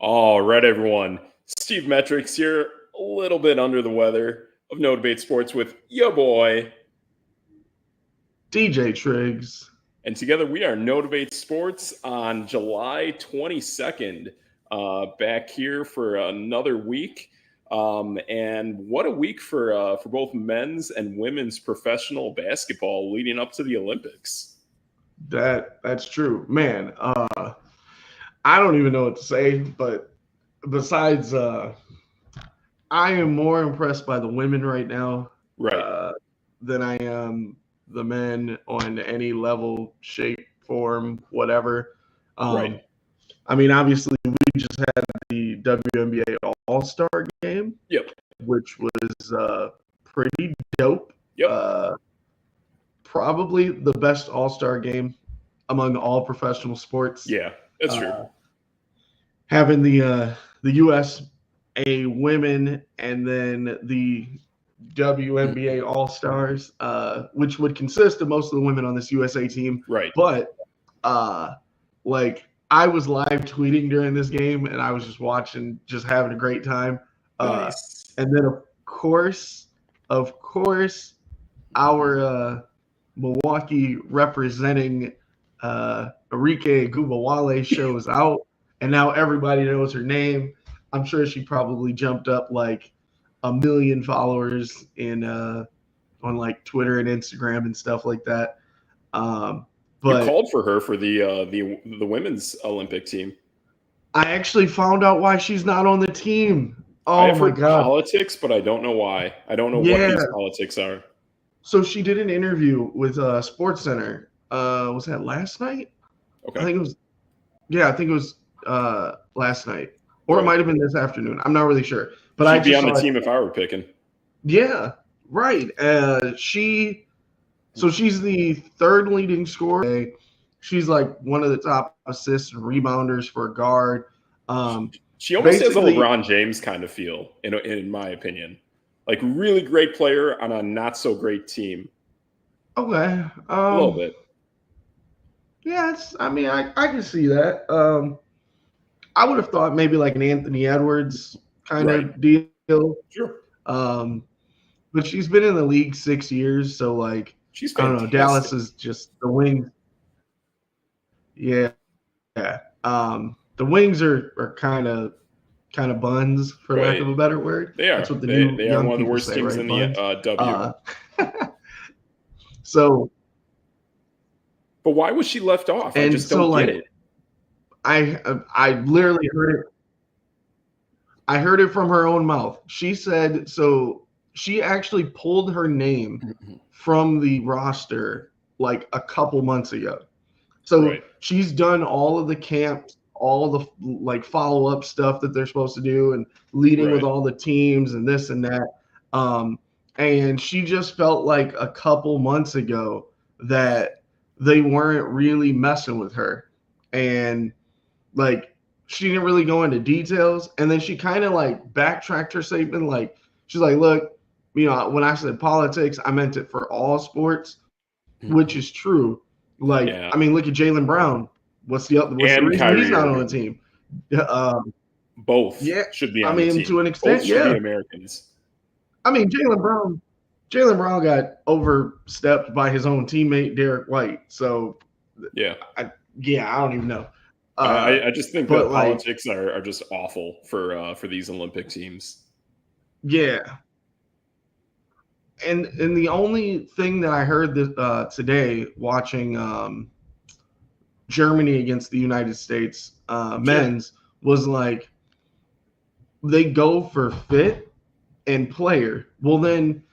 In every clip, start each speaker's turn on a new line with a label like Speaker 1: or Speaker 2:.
Speaker 1: All right, everyone. Steve Metrics here, a little bit under the weather of No Debate Sports with yo boy.
Speaker 2: DJ Triggs.
Speaker 1: And together we are No Debate Sports on July 22nd. Back here for another week. And what a week for both men's and women's professional basketball leading up to the Olympics.
Speaker 2: That's true. Man, I don't even know what to say, but besides, I am more impressed by the women right now than I am the men on any level, shape, form, whatever.
Speaker 1: Right.
Speaker 2: I mean, obviously, we just had the WNBA All-Star game, which was pretty dope.
Speaker 1: Yep.
Speaker 2: Probably the best All-Star game among all professional sports.
Speaker 1: Yeah, that's true.
Speaker 2: Having the USA women and then the WNBA All-Stars, which would consist of most of the women on this USA team.
Speaker 1: Right.
Speaker 2: But like I was live tweeting during this game and I was just watching, just having a great time.
Speaker 1: Nice.
Speaker 2: And then of course, our Milwaukee representing Arike Gubawale shows out, and now everybody knows her name. I'm sure she probably jumped up like 1 million followers in on like Twitter and Instagram and stuff like that. But
Speaker 1: you called for her for the women's Olympic team.
Speaker 2: I actually found out why she's not on the team. Oh
Speaker 1: I have
Speaker 2: my
Speaker 1: heard
Speaker 2: God.
Speaker 1: Politics, but I don't know why. I don't know what these politics are.
Speaker 2: So she did an interview with Sports Center. Was that last night?
Speaker 1: Okay.
Speaker 2: I think it was last night, or it might have been this afternoon. I'm not really sure. But
Speaker 1: She'd be on the team if I were picking.
Speaker 2: Yeah, right. So she's the third leading scorer. She's like one of the top assists and rebounders for a guard.
Speaker 1: She almost has a LeBron James kind of feel, in my opinion. Like really great player on a not so great team.
Speaker 2: Okay.
Speaker 1: A little bit.
Speaker 2: Yeah, I can see that. I would have thought maybe like an Anthony Edwards kind of deal.
Speaker 1: Sure.
Speaker 2: But she's been in the league 6 years, so like
Speaker 1: she's fantastic.
Speaker 2: I don't know. Dallas is just the wings. Yeah. The wings are kind of buns, for lack of a better word.
Speaker 1: They are.
Speaker 2: That's what the
Speaker 1: they
Speaker 2: young
Speaker 1: are one of the worst
Speaker 2: say,
Speaker 1: teams
Speaker 2: right?
Speaker 1: in the W.
Speaker 2: So.
Speaker 1: But why was she left off? I just don't get it.
Speaker 2: I literally heard it. I heard it from her own mouth. She said so. She actually pulled her name from the roster like a couple months ago. So she's done all of the camps, all the like follow-up stuff that they're supposed to do, and leading with all the teams and this and that. And she just felt like a couple months ago that they weren't really messing with her. And like she didn't really go into details. And then she kind of like backtracked her statement. Like she's like, look, you know, when I said politics, I meant it for all sports, which is true. Like, I mean, look at Jaylen Brown. What's the reason he's not on the team?
Speaker 1: Both should be on the team.
Speaker 2: I mean, to an extent,
Speaker 1: both should be Americans.
Speaker 2: I mean, Jaylen Brown got overstepped by his own teammate, Derek White. So, I don't even know.
Speaker 1: I just think that politics are just awful for these Olympic teams.
Speaker 2: Yeah. And the only thing that I heard today watching Germany against the United States men's was like they go for fit and player. Well, then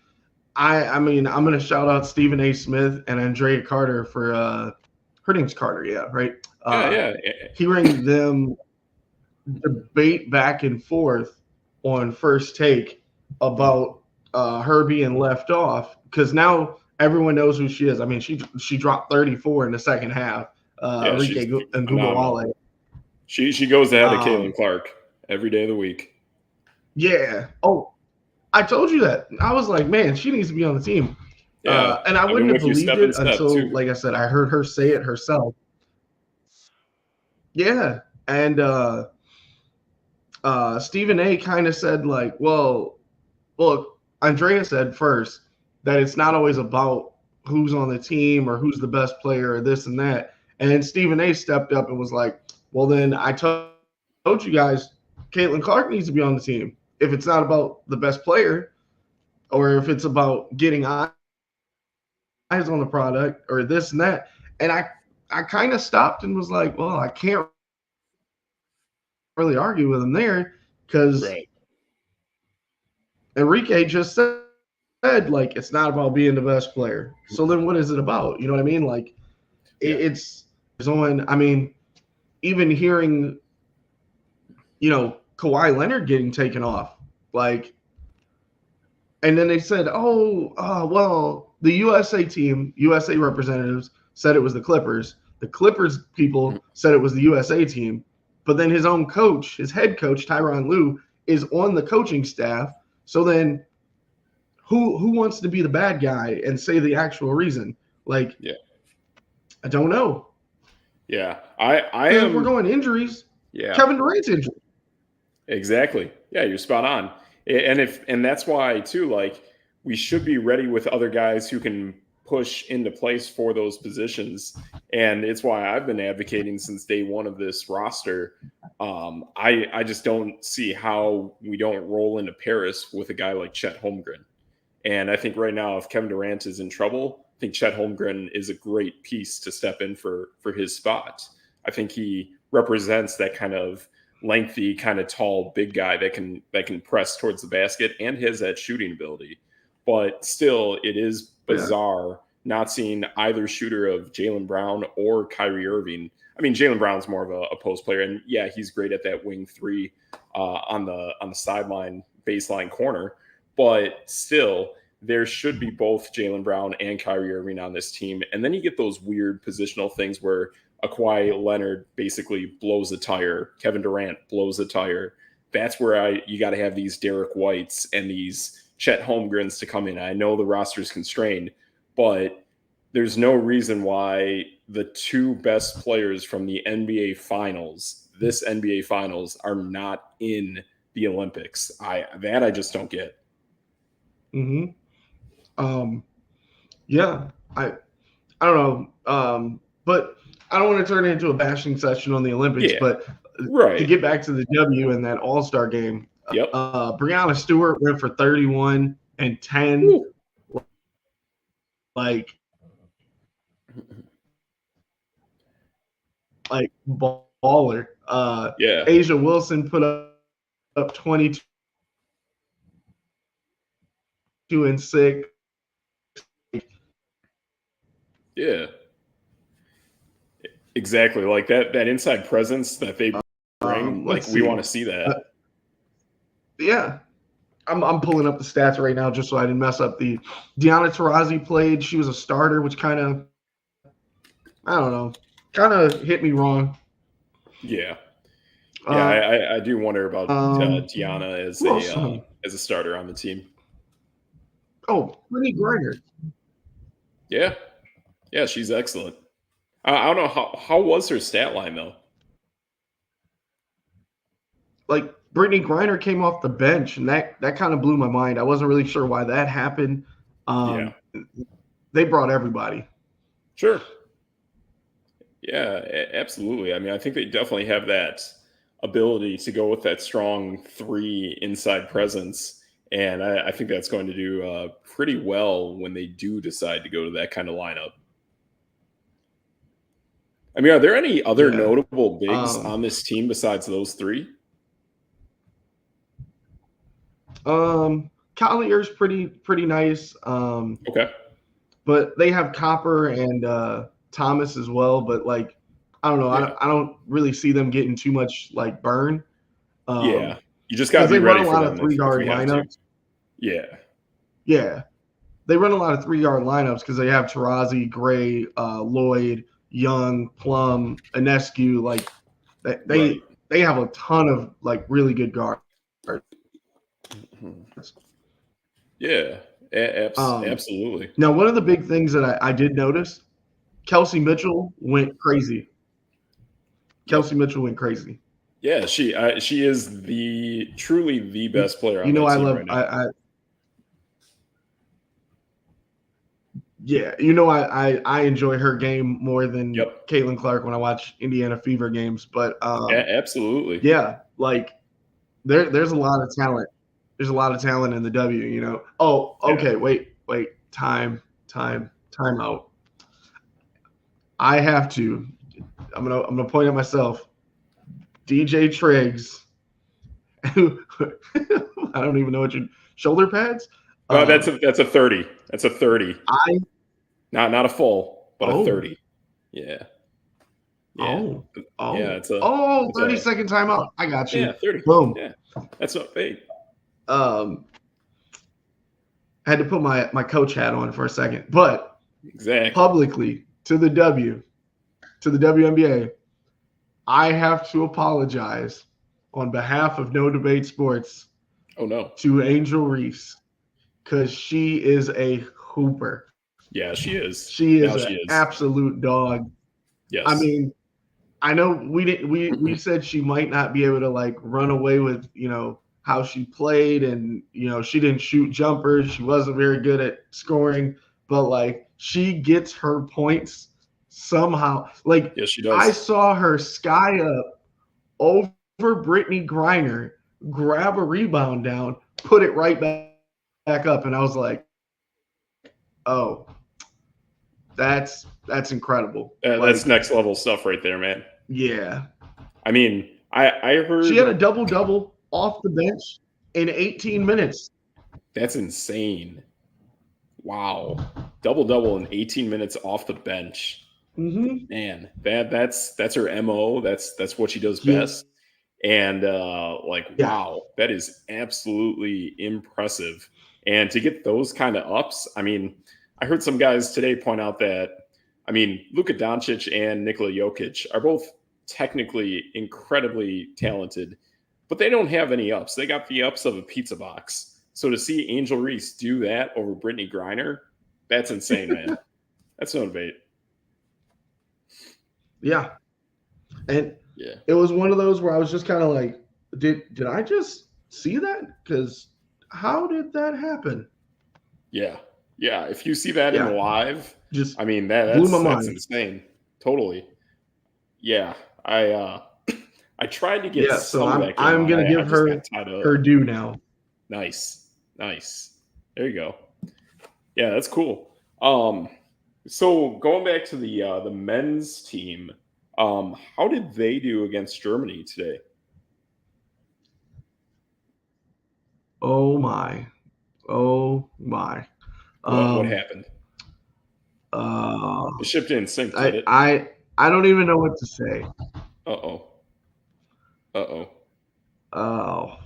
Speaker 2: I mean I'm going to shout out Stephen A. Smith and Andrea Carter for her name's Carter, right? Hearing them debate back and forth on First Take about her being left off, because now everyone knows who she is. I mean, she dropped 34 in the second half. Arike Gubawale.
Speaker 1: She goes ahead of Caitlin Clark every day of the week.
Speaker 2: Yeah. Oh, I told you that. I was like, man, she needs to be on the team.
Speaker 1: Yeah.
Speaker 2: And I wouldn't have believed it until, like I said, I heard her say it herself. Yeah. And Stephen A kind of said like, well, look, Andrea said first that it's not always about who's on the team or who's the best player or this and that. And then Stephen A stepped up and was like, well, then I told you guys Caitlin Clark needs to be on the team. If it's not about the best player or if it's about getting eyes on the product or this and that. And I kind of stopped and was like, well, I can't really argue with him there because
Speaker 1: Right.
Speaker 2: Enrique just said like it's not about being the best player. So then what is it about? You know what I mean? Like
Speaker 1: Yeah.
Speaker 2: it's on. I mean, even hearing, Kawhi Leonard getting taken off, like, and then they said, well, the USA team, USA representatives said it was the Clippers. The Clippers people said it was the USA team, but then his own coach, his head coach Tyronn Lue, is on the coaching staff. So then who wants to be the bad guy and say the actual reason? Like,
Speaker 1: Yeah.
Speaker 2: I don't know.
Speaker 1: Yeah. I
Speaker 2: Because
Speaker 1: am.
Speaker 2: if we're going injuries,
Speaker 1: Yeah.
Speaker 2: Kevin Durant's injured.
Speaker 1: Exactly. Yeah, you're spot on. And that's why too, like, we should be ready with other guys who can push into place for those positions. And it's why I've been advocating since day one of this roster. I just don't see how we don't roll into Paris with a guy like Chet Holmgren. And I think right now, if Kevin Durant is in trouble, I think Chet Holmgren is a great piece to step in for his spot. I think he represents that kind of lengthy, kind of tall, big guy that can press towards the basket and has that shooting ability. But still, it is bizarre not seeing either shooter of Jaylen Brown or Kyrie Irving. I mean, Jaylen Brown's more of a post player, and yeah, he's great at that wing three on the sideline baseline corner. But still, there should be both Jaylen Brown and Kyrie Irving on this team. And then you get those weird positional things where a Kawhi Leonard basically blows a tire, Kevin Durant blows a tire. That's where you got to have these Derek Whites and these Chet Holmgrens to come in. I know the roster is constrained, but there's no reason why the two best players from the NBA Finals, this NBA Finals, are not in the Olympics. I just don't get.
Speaker 2: Yeah, I don't know, but I don't want to turn it into a bashing session on the Olympics. But to get back to the W in that All-Star game, Breanna Stewart went for 31 and 10. Ooh. Like baller. Asia Wilson put up 22 and 6.
Speaker 1: Yeah, exactly. Like that inside presence that they bring. We want to see that.
Speaker 2: I'm pulling up the stats right now just so I didn't mess up. The Diana Taurasi played. She was a starter, which kind of, I don't know, kind of hit me wrong.
Speaker 1: Yeah. Yeah, I do wonder about Tiana as a starter on the team.
Speaker 2: Oh, Brittany Griner.
Speaker 1: Yeah, she's excellent. I don't know how was her stat line though.
Speaker 2: Like Brittany Griner came off the bench, and that kind of blew my mind. I wasn't really sure why that happened. They brought everybody.
Speaker 1: Sure. Yeah, absolutely. I mean, I think they definitely have that ability to go with that strong three inside presence. And I think that's going to do pretty well when they do decide to go to that kind of lineup. I mean, are there any other notable bigs on this team besides those three?
Speaker 2: Collier's pretty nice.
Speaker 1: Okay.
Speaker 2: But they have Copper and Thomas as well. But like, I don't know. Yeah. I don't really see them getting too much like burn.
Speaker 1: You just got to be ready for them.
Speaker 2: They run a lot of 3-yard lineups. Yeah. They run a lot of 3-yard lineups because they have Taurasi, Gray, Lloyd, Young, Plum, Ionescu. Like they have a ton of like really good guards.
Speaker 1: Yeah, absolutely.
Speaker 2: Now, one of the big things that I did notice, Kelsey Mitchell went crazy.
Speaker 1: Yeah, she is truly the best player on
Speaker 2: You know,
Speaker 1: that
Speaker 2: I
Speaker 1: team
Speaker 2: love
Speaker 1: right now.
Speaker 2: Yeah, I enjoy her game more than
Speaker 1: Yep.
Speaker 2: Caitlin Clark when I watch Indiana Fever games. But
Speaker 1: Absolutely.
Speaker 2: yeah, like there's a lot of talent. There's a lot of talent in the W. Oh,
Speaker 1: Yeah.
Speaker 2: okay. Wait. Time out. I have to. I'm gonna point at myself. DJ Triggs. I don't even know what your shoulder pads.
Speaker 1: No, that's a 30. That's a 30.
Speaker 2: I
Speaker 1: Not a full, but a
Speaker 2: oh
Speaker 1: 30. Yeah. Yeah.
Speaker 2: oh
Speaker 1: Yeah,
Speaker 2: oh
Speaker 1: it's a
Speaker 2: oh
Speaker 1: it's
Speaker 2: 30
Speaker 1: a
Speaker 2: second timeout. I got you.
Speaker 1: 30.
Speaker 2: Boom.
Speaker 1: Yeah. That's not fate.
Speaker 2: I had to put my coach hat on for a second, but
Speaker 1: Exactly.
Speaker 2: publicly to the WNBA, I have to apologize on behalf of No Debate Sports
Speaker 1: Oh no.
Speaker 2: to Angel Reese because she is a hooper.
Speaker 1: Yeah, she is.
Speaker 2: She is
Speaker 1: Now
Speaker 2: an
Speaker 1: she is.
Speaker 2: absolute dog. I
Speaker 1: Yes.
Speaker 2: mean, I know we said she might not be able to like run away with, how she played and, she didn't shoot jumpers. She wasn't very good at scoring, but like she gets her points somehow. Like
Speaker 1: Yes, she
Speaker 2: I
Speaker 1: does.
Speaker 2: saw her sky up over Brittany Griner, grab a rebound down, put it right back up. And I was like, oh, that's incredible.
Speaker 1: That's
Speaker 2: Like,
Speaker 1: next level stuff right there, man.
Speaker 2: yeah.
Speaker 1: I mean, I heard
Speaker 2: She had a double-double off the bench in 18 minutes.
Speaker 1: that's insane. Wow. Double in 18 minutes off the bench.
Speaker 2: Mm-hmm.
Speaker 1: Man, that's her MO. That's what she does
Speaker 2: Yeah.
Speaker 1: best. And
Speaker 2: Yeah.
Speaker 1: wow, that is absolutely impressive. And to get those kind of ups, I mean, I heard some guys today point out that, I mean, Luka Doncic and Nikola Jokic are both technically incredibly talented, but they don't have any ups. They got the ups of a pizza box. So to see Angel Reese do that over Brittany Griner, that's insane, man. That's no debate.
Speaker 2: Yeah. And
Speaker 1: Yeah.
Speaker 2: it was one of those where I was just kind of like, did I just see that? Because how did that happen?
Speaker 1: Yeah. Yeah. If you see that in
Speaker 2: Yeah.
Speaker 1: live,
Speaker 2: Just
Speaker 1: I mean
Speaker 2: blew my
Speaker 1: that's
Speaker 2: mind.
Speaker 1: insane. Totally. Yeah. I tried to get
Speaker 2: Yeah, so
Speaker 1: some of that game
Speaker 2: I'm
Speaker 1: on.
Speaker 2: gonna
Speaker 1: I
Speaker 2: give
Speaker 1: just
Speaker 2: her
Speaker 1: got tied up.
Speaker 2: her due now.
Speaker 1: Nice. There you go. Yeah, that's cool. So going back to the men's team, how did they do against Germany today?
Speaker 2: Oh my.
Speaker 1: What happened?
Speaker 2: Uh
Speaker 1: The ship didn't sink, did it?
Speaker 2: I don't even know what to say.
Speaker 1: Uh-oh. Uh-oh.
Speaker 2: Oh,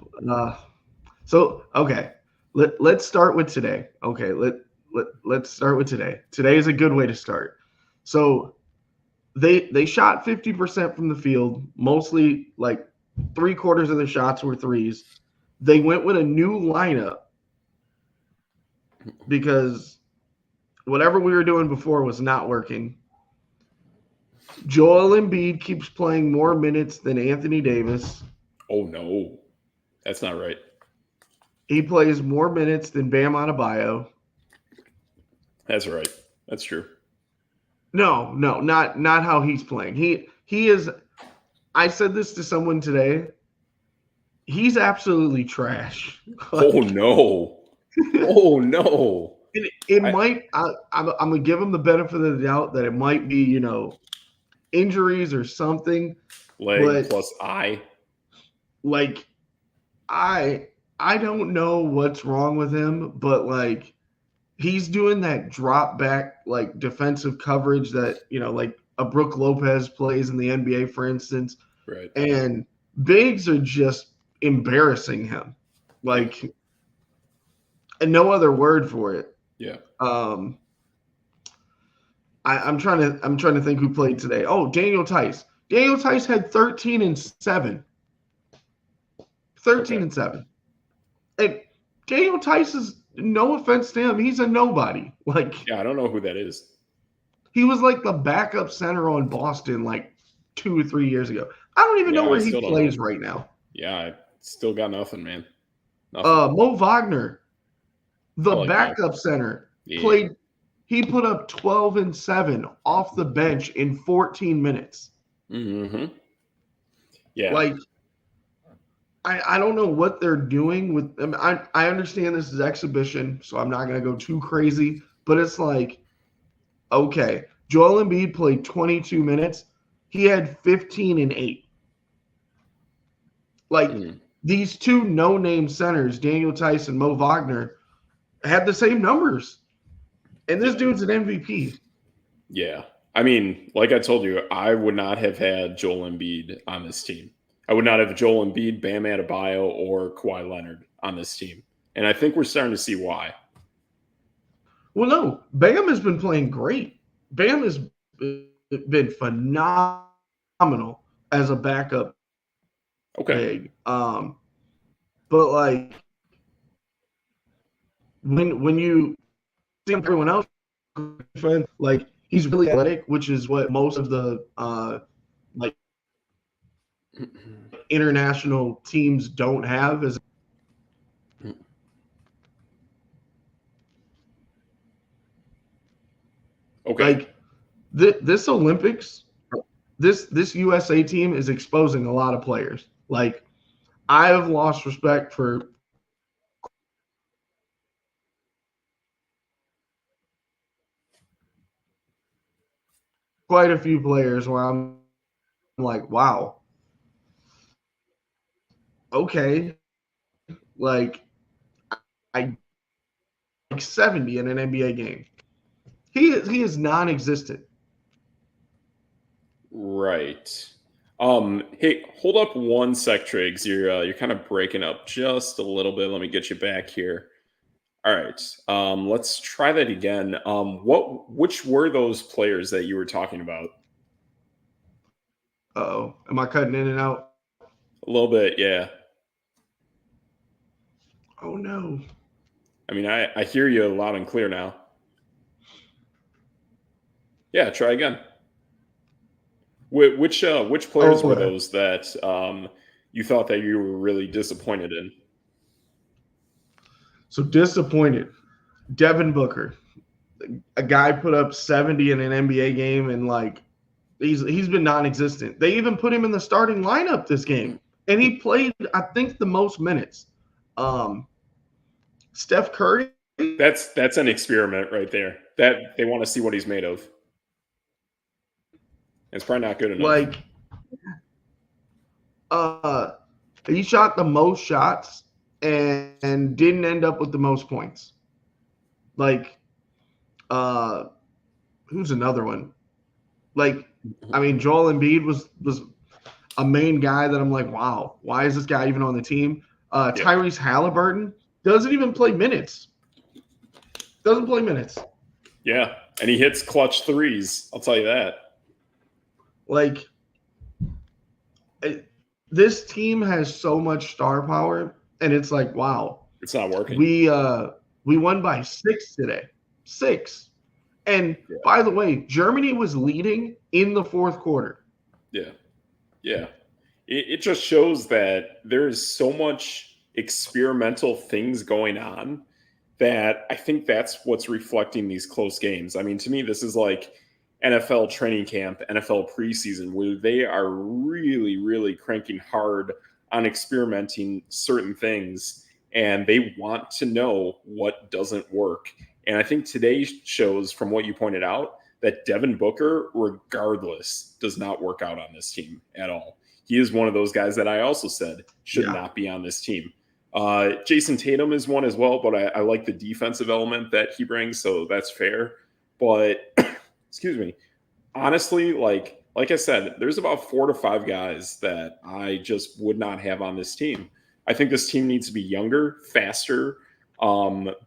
Speaker 2: so okay. Let's start with today. Okay, let's start with today. Today is a good way to start. So they shot 50% from the field, mostly like 3/4 of the shots were threes. They went with a new lineup because whatever we were doing before was not working. Joel Embiid keeps playing more minutes than Anthony Davis.
Speaker 1: Oh no. That's not right.
Speaker 2: He plays more minutes than Bam Adebayo.
Speaker 1: That's right. That's true.
Speaker 2: No, not how he's playing. He is. I said this to someone today. He's absolutely trash.
Speaker 1: Oh no. Oh no.
Speaker 2: It might. I'm gonna give him the benefit of the doubt that it might be injuries or something.
Speaker 1: Leg plus eye.
Speaker 2: Like I don't know what's wrong with him, but like he's doing that drop back like defensive coverage that like a Brooke Lopez plays in the NBA, for instance.
Speaker 1: Right.
Speaker 2: And bigs are just embarrassing him, like, and no other word for it.
Speaker 1: Yeah.
Speaker 2: I'm trying to think who played today. Oh, Daniel Tice. Daniel Tice had 13 and 7. 13 and 7. And Daniel Tice is, no offense to him, he's a nobody. Like,
Speaker 1: yeah, I don't know who that is.
Speaker 2: He was like the backup center on Boston like 2 or 3 years ago. I don't even know
Speaker 1: Yeah, I
Speaker 2: where he
Speaker 1: still don't
Speaker 2: plays
Speaker 1: know.
Speaker 2: right now.
Speaker 1: Yeah, I still got nothing, man. Nothing.
Speaker 2: Mo Wagner,
Speaker 1: I
Speaker 2: the
Speaker 1: like Mo.
Speaker 2: backup center,
Speaker 1: Yeah.
Speaker 2: played. He put up 12 and 7 off the bench in 14 minutes.
Speaker 1: Mm-hmm. Yeah.
Speaker 2: Like, I don't know what they're doing with them. I understand this is exhibition, so I'm not going to go too crazy, but it's like, okay, Joel Embiid played 22 minutes. He had 15 and 8. Like,
Speaker 1: Mm.
Speaker 2: these two no-name centers, Daniel Tice and Mo Wagner, had the same numbers. And this
Speaker 1: Yeah.
Speaker 2: dude's an MVP.
Speaker 1: Yeah. I mean, like I told you, I would not have had Joel Embiid on this team. I would not have Joel Embiid, Bam Adebayo, or Kawhi Leonard on this team. And I think we're starting to see why.
Speaker 2: Well, no, Bam has been playing great. Bam has been phenomenal as a backup
Speaker 1: Okay.
Speaker 2: big. But like when you see everyone else, like he's really athletic, which is what most of the like international teams don't have. Is
Speaker 1: Okay.
Speaker 2: like this Olympics, this USA team is exposing a lot of players. Like I have lost respect for quite a few players where I'm like, wow, okay, like I like 70 in an NBA game. He is non-existent.
Speaker 1: Right. Hey, hold up one sec, Triggs. You're kind of breaking up just a little bit. Let me get you back here. All right. Let's try that again. Which were those players that you were talking about?
Speaker 2: Oh, am I cutting in and out?
Speaker 1: A little bit, yeah.
Speaker 2: Oh no.
Speaker 1: I mean, I hear you loud and clear now. Yeah, try again. Which players
Speaker 2: Oh,
Speaker 1: were
Speaker 2: okay.
Speaker 1: those that you thought that you were really disappointed in?
Speaker 2: So disappointed. Devin Booker, a guy put up 70 in an NBA game, and like he's been non-existent. They even put him in the starting lineup this game, and he played I think the most minutes. Um, Steph Curry,
Speaker 1: That's an experiment right there. That they want to see what he's made of. It's probably not good enough.
Speaker 2: like uh, he shot the most shots and didn't end up with the most points. Like uh, who's another one? Like I mean, Joel Embiid was a main guy that I'm like, wow, why is this guy even on the team?
Speaker 1: Yeah,
Speaker 2: Tyrese Halliburton doesn't even play minutes. Doesn't play minutes.
Speaker 1: yeah, and he hits clutch threes. I'll tell you that.
Speaker 2: Like it, this team has so much star power, and it's like, wow,
Speaker 1: It's not working.
Speaker 2: we won by 6 today. 6. And
Speaker 1: Yeah,
Speaker 2: by the way, Germany was leading in the fourth quarter.
Speaker 1: yeah, yeah. It just shows that there's so much experimental things going on that I think that's what's reflecting these close games. I mean, to me, this is like NFL training camp, NFL preseason, where they are really, really cranking hard on experimenting certain things, and they want to know what doesn't work. And I think today shows, from what you pointed out, that Devin Booker, regardless, does not work out on this team at all. He is one of those guys that I also said should
Speaker 2: Yeah.
Speaker 1: not be on this team. Jason Tatum is one as well, but I like the defensive element that he brings, so that's fair. But excuse me, honestly, like I said, there's about 4 to 5 guys that I just would not have on this team. I think this team needs to be younger, faster,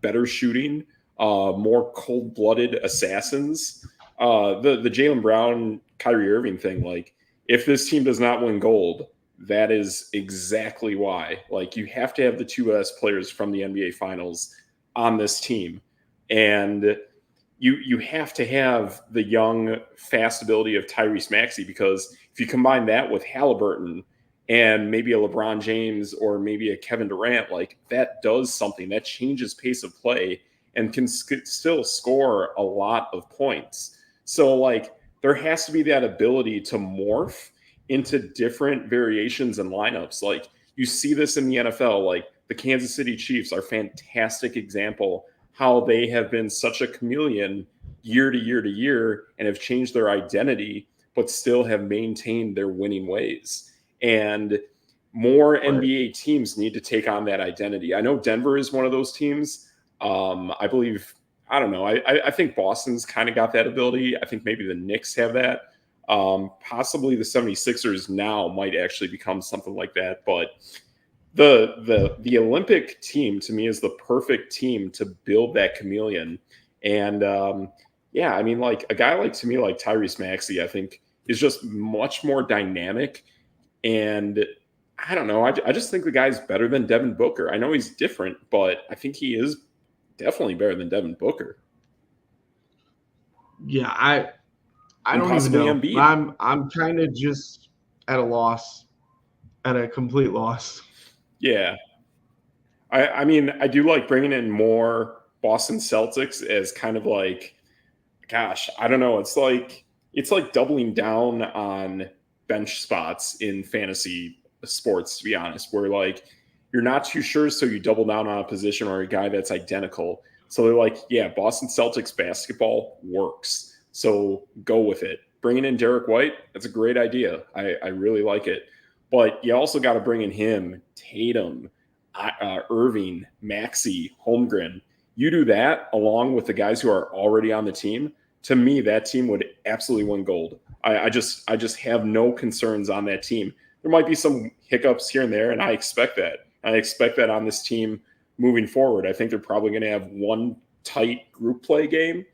Speaker 1: better shooting, more cold blooded assassins. The Jaylen Brown, Kyrie Irving thing, like if this team does not win gold, that is exactly why. Like you have to have the two best players from the NBA Finals on this team, and you have to have the young, fast ability of Tyrese Maxey, because if you combine that with Halliburton and maybe a LeBron James or maybe a Kevin Durant, like that does something that changes pace of play and can still score a lot of points. So like there has to be that ability to morph into different variations and lineups. Like you see this in the NFL, like the Kansas City Chiefs are a fantastic example how they have been such a chameleon year to year to year and have changed their identity, but still have maintained their winning ways. And more
Speaker 2: Right.
Speaker 1: NBA teams need to take on that identity. I know Denver is one of those teams. I believe, I don't know. I think Boston's kind of got that ability. I think maybe the Knicks have that. Possibly the 76ers now might actually become something like that. But the Olympic team to me is the perfect team to build that chameleon. And yeah, I mean, like a guy like to me like Tyrese Maxey, I think is just much more dynamic. And I don't know, I just think the guy's better than Devin Booker. I know he's different, but I think he is definitely better than Devin Booker.
Speaker 2: Yeah, I
Speaker 1: And
Speaker 2: don't even
Speaker 1: possibly
Speaker 2: know.
Speaker 1: Embiid.
Speaker 2: I'm kind of just at a loss, at a complete loss.
Speaker 1: Yeah. I mean, I do like bringing in more Boston Celtics as kind of like, gosh, I don't know. It's like doubling down on bench spots in fantasy sports, to be honest, where like you're not too sure, so you double down on a position or a guy that's identical. So they're like, yeah, Boston Celtics basketball works, so go with it. Bringing in Derek White, that's a great idea. I really like it. But you also got to bring in him, Tatum, Irving, Maxey, Holmgren. You do that along with the guys who are already on the team. To me, that team would absolutely win gold. I just have no concerns on that team. There might be some hiccups here and there, and I expect that. I expect that on this team moving forward. I think they're probably going to have one tight group play game,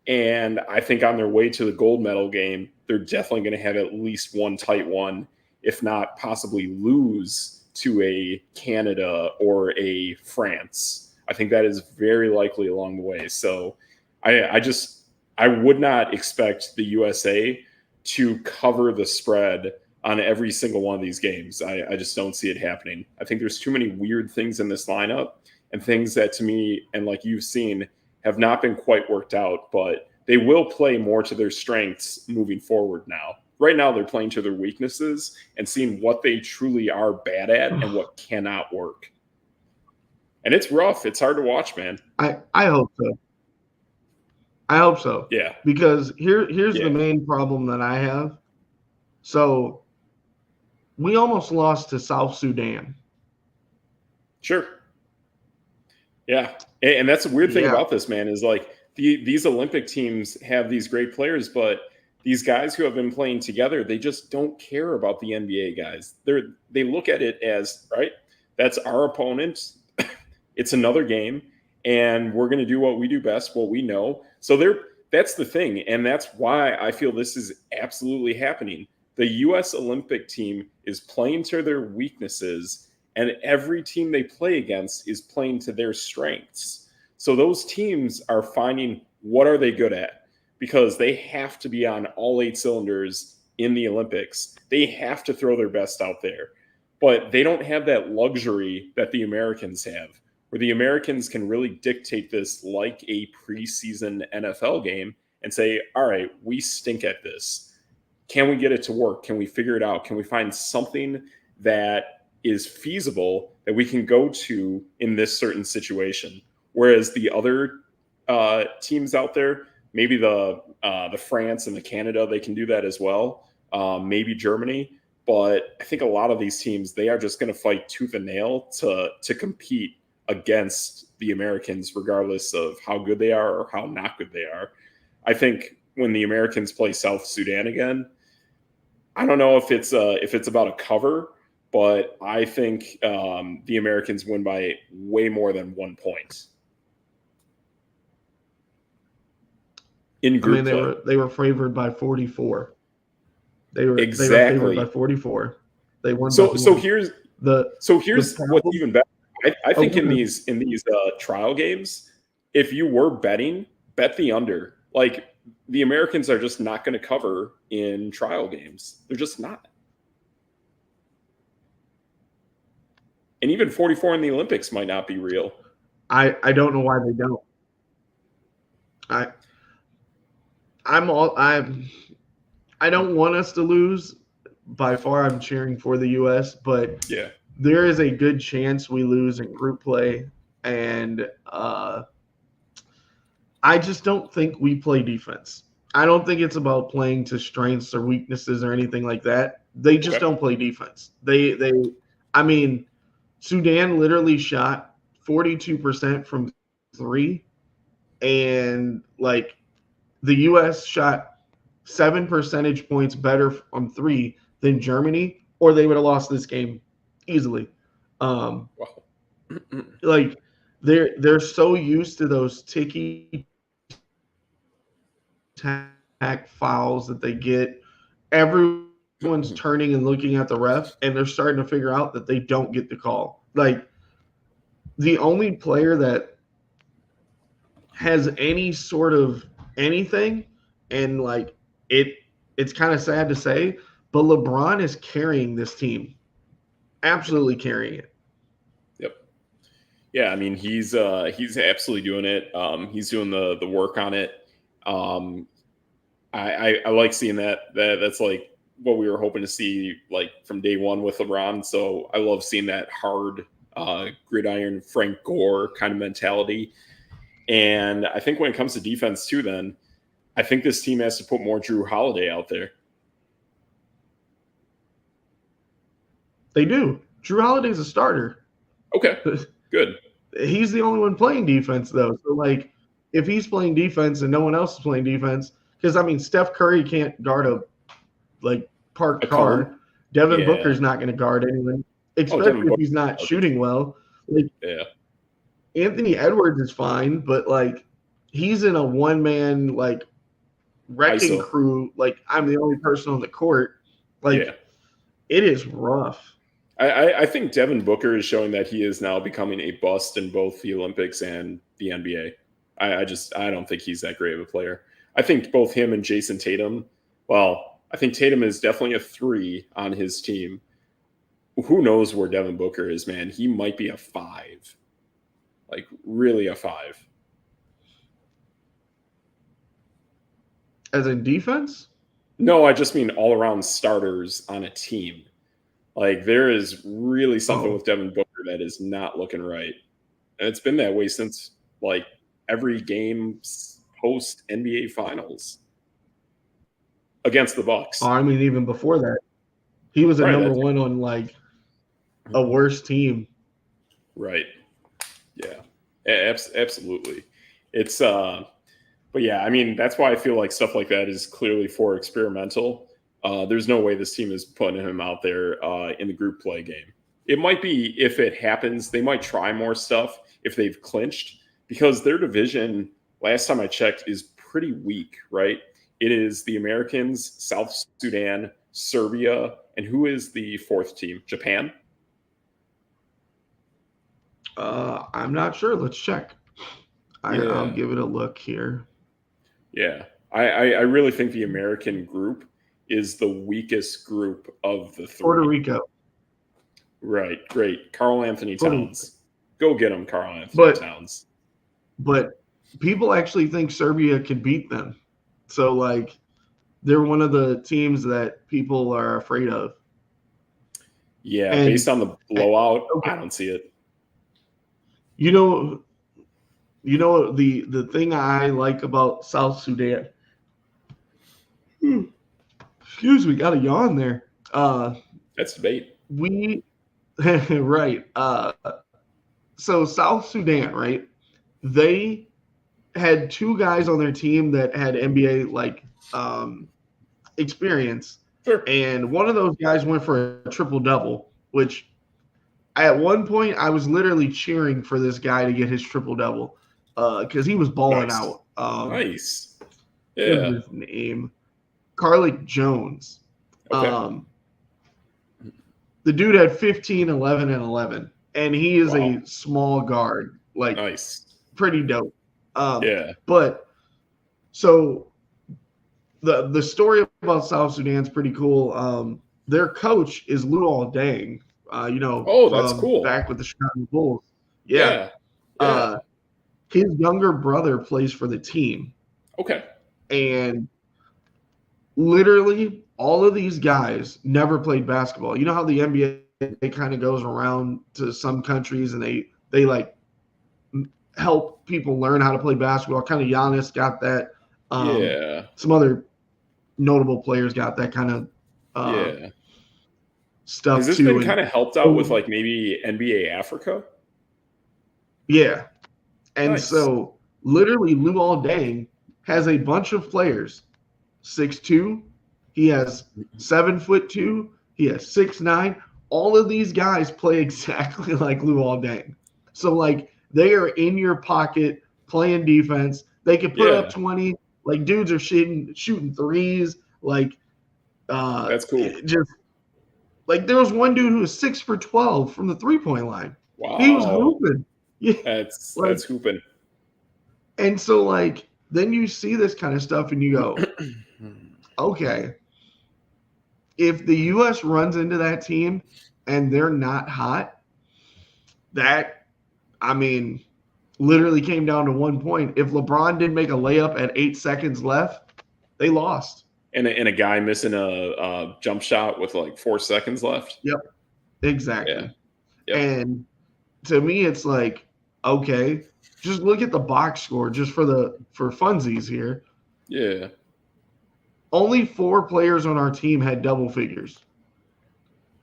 Speaker 1: and I think on their way to the gold medal game, they're definitely going to have at least one tight one, if not possibly lose to a Canada or a France. I think that is very likely along the way. So I would not expect the USA to cover the spread on every single one of these games. I just don't see it happening. I think there's too many weird things in this lineup and things that to me, and like you've seen, have not been quite worked out, but they will play more to their strengths moving forward now. Right now, they're playing to their weaknesses and seeing what they truly are bad at and what cannot work. And it's rough. It's hard to watch, man.
Speaker 2: I hope so. I hope so.
Speaker 1: Yeah.
Speaker 2: Because here's the main problem that I have. So we almost lost to South Sudan.
Speaker 1: Sure. Yeah. And that's the weird thing about this, man, is like these Olympic teams have these great players, but these guys who have been playing together, they just don't care about the NBA guys. They look at it as, right, that's our opponent. It's another game, and we're going to do what we do best, what we know. So that's the thing, and that's why I feel this is absolutely happening. The U.S. Olympic team is playing to their weaknesses, and every team they play against is playing to their strengths. So those teams are finding what are they good at, because they have to be on all 8 cylinders in the Olympics. They have to throw their best out there. But they don't have that luxury that the Americans have, where the Americans can really dictate this like a preseason NFL game and say, all right, we stink at this. Can we get it to work? Can we figure it out? Can we find something that is feasible that we can go to in this certain situation? Whereas the other teams out there, maybe the France and the Canada, they can do that as well. Maybe Germany. But I think a lot of these teams, they are just going to fight tooth and nail to compete against the Americans, regardless of how good they are or how not good they are. I think when the Americans play South Sudan again, I don't know if it's about a cover, but I think the Americans win by way more than 1 point. In group play.
Speaker 2: They were favored by 44. They were favored by 44. They won.
Speaker 1: So here's what's even better. I think in these trial games, if you were betting bet the under. Like, the Americans are just not going to cover in trial games. They're just not. And even 44 in the Olympics might not be real.
Speaker 2: I don't know why they don't. I don't want us to lose. By far, I'm cheering for the U.S., but
Speaker 1: Yeah.
Speaker 2: there is a good chance we lose in group play, and I just don't think we play defense. I don't think it's about playing to strengths or weaknesses or anything like that. They just don't play defense. I mean, Sudan literally shot 42% from three, and like the U.S. shot 7 percentage points better on three than Germany, or they would have lost this game easily.
Speaker 1: Wow.
Speaker 2: Like they're so used to those ticky tack fouls that they get. Everyone's turning and looking at the ref, and they're starting to figure out that they don't get the call. Like the only player that has any sort of anything, and like it's kind of sad to say, but LeBron is carrying this team, absolutely carrying it.
Speaker 1: Yep. Yeah, I mean he's absolutely doing it. He's doing the work on it. I like seeing that. That's like what we were hoping to see like from day one with LeBron. So I love seeing that hard gridiron Frank Gore kind of mentality. And I think when it comes to defense too, then I think this team has to put more Drew Holiday out there.
Speaker 2: They do. Drew Holiday's a starter.
Speaker 1: Okay, good.
Speaker 2: He's the only one playing defense, though. So, like, if he's playing defense and no one else is playing defense, because, I mean, Steph Curry can't guard a parked car. Devin Booker's not going to guard anyone, especially if he's not shooting well. Like,
Speaker 1: yeah.
Speaker 2: Anthony Edwards is fine, but, like, he's in a one-man, like, wrecking crew. Like, I'm the only person on the court. Like, it is rough.
Speaker 1: I think Devin Booker is showing that he is now becoming a bust in both the Olympics and the NBA. I don't think he's that great of a player. I think both him and Jason Tatum, well, I think Tatum is definitely a 3 on his team. Who knows where Devin Booker is, man? He might be a 5. Like, really a 5.
Speaker 2: As in defense?
Speaker 1: No, I just mean all-around starters on a team. Like, there is really something with Devin Booker that is not looking right. And it's been that way since, like, every game post-NBA Finals against the Bucks.
Speaker 2: I mean, even before that. He was a number one on, like, a worse team.
Speaker 1: Right. Yeah. Absolutely. It's but yeah, I mean, that's why I feel like stuff like that is clearly for experimental. There's no way this team is putting him out there in the group play game. It might be, if it happens, they might try more stuff if they've clinched, because their division, last time I checked, is pretty weak, right? It is the Americans, South Sudan, Serbia, and who is the 4th team? Japan?
Speaker 2: I'm not sure. Let's check. I'll give it a look here.
Speaker 1: Yeah. I really think the American group is the weakest group of the 3.
Speaker 2: Puerto Rico.
Speaker 1: Right. Great. Karl Anthony Towns. Go get him, Karl Anthony Towns.
Speaker 2: But people actually think Serbia could beat them. So, like, they're one of the teams that people are afraid of.
Speaker 1: Yeah, and based on the blowout, I don't see it.
Speaker 2: You know the thing I like about South Sudan. Excuse me, got a yawn there.
Speaker 1: That's debate.
Speaker 2: Right. So South Sudan, right? They had 2 guys on their team that had NBA experience.
Speaker 1: Sure.
Speaker 2: And one of those guys went for a triple-double, which at one point I was literally cheering for this guy to get his triple-double because he was balling out.
Speaker 1: Nice.
Speaker 2: Yeah. His name? Carlick Jones.
Speaker 1: Okay.
Speaker 2: The dude had 15, 11, and 11. And he is a small guard. Like,
Speaker 1: nice.
Speaker 2: Pretty dope.
Speaker 1: Yeah.
Speaker 2: But So the story about South Sudan's pretty cool. Their coach is Luol Deng,
Speaker 1: Oh, that's
Speaker 2: from
Speaker 1: cool.
Speaker 2: back with the Chicago Bulls. Yeah.
Speaker 1: Yeah. Yeah.
Speaker 2: Uh, his younger brother plays for the team.
Speaker 1: Okay.
Speaker 2: And literally all of these guys never played basketball. You know how the NBA kind of goes around to some countries and they like help people learn how to play basketball. Kind of Giannis got that.
Speaker 1: Yeah.
Speaker 2: Some other notable players got that kind of
Speaker 1: Yeah. Has
Speaker 2: stuff
Speaker 1: this
Speaker 2: too.
Speaker 1: been
Speaker 2: And
Speaker 1: kind of helped out with
Speaker 2: so,
Speaker 1: like maybe NBA Africa?
Speaker 2: yeah. And
Speaker 1: Nice.
Speaker 2: so literally Luol Deng has a bunch of players, 6'2". He has 7'2". He has 6'9". All of these guys play exactly like Luol Deng. So like they are in your pocket playing defense. They can put up
Speaker 1: Yeah.
Speaker 2: 20. Like dudes are shooting threes. Like
Speaker 1: That's cool.
Speaker 2: just like there was one dude who was 6 for 12 from the 3-point line. He was
Speaker 1: Wow.
Speaker 2: hooping. Yeah. Like,
Speaker 1: That's hooping.
Speaker 2: and so like then you see this kind of stuff and you go, okay, if the US runs into that team and they're not hot, that I mean literally came down to 1 point. If LeBron didn't make a layup at 8 seconds left, they lost.
Speaker 1: And a guy missing a jump shot with like 4 seconds left.
Speaker 2: Yep,
Speaker 1: Yeah.
Speaker 2: exactly.
Speaker 1: Yep.
Speaker 2: And to me it's like, okay, just look at the box score just for funsies here.
Speaker 1: Yeah.
Speaker 2: Only 4 players on our team had double figures.